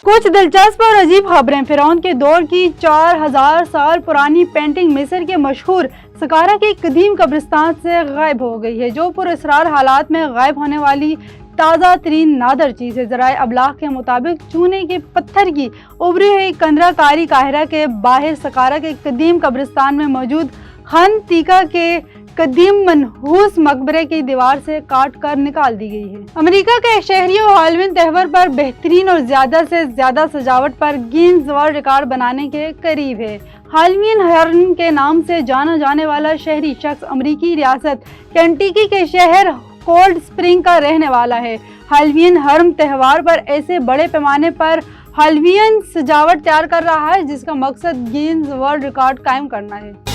कुछ दिलचस्प और अजीब खबरें। फिरौन के दौर की 4000 साल पुरानी पेंटिंग मिस्र के मशहूर सकारा के कदीम कब्रिस्तान से गायब हो गई है, जो पुरअसरार हालात में गायब होने वाली ताज़ा तरीन नादर चीज़ है। ज़राए अबलाग के मुताबिक चूने के पत्थर की उभरी हुई कंदरा कारी काहिरा के बाहर सकारा के कदीम कब्रिस्तान में मौजूद खन तीका के कदीम मनहूस मकबरे की दीवार से काट कर निकाल दी गई है। अमेरिका के शहरियों हालवीन त्योहार पर बेहतरीन और ज्यादा से ज्यादा सजावट पर गिनीज वर्ल्ड रिकॉर्ड बनाने के करीब है। हालवीन हर्म के नाम से जाना जाने वाला शहरी शख्स अमेरिकी रियासत केंटकी के शहर कोल्ड स्प्रिंग का रहने वाला है। हालवीन हर्म त्योहार पर ऐसे बड़े पैमाने पर हालवीन सजावट तैयार कर रहा है जिसका मकसद गिनीज वर्ल्ड रिकॉर्ड कायम करना है।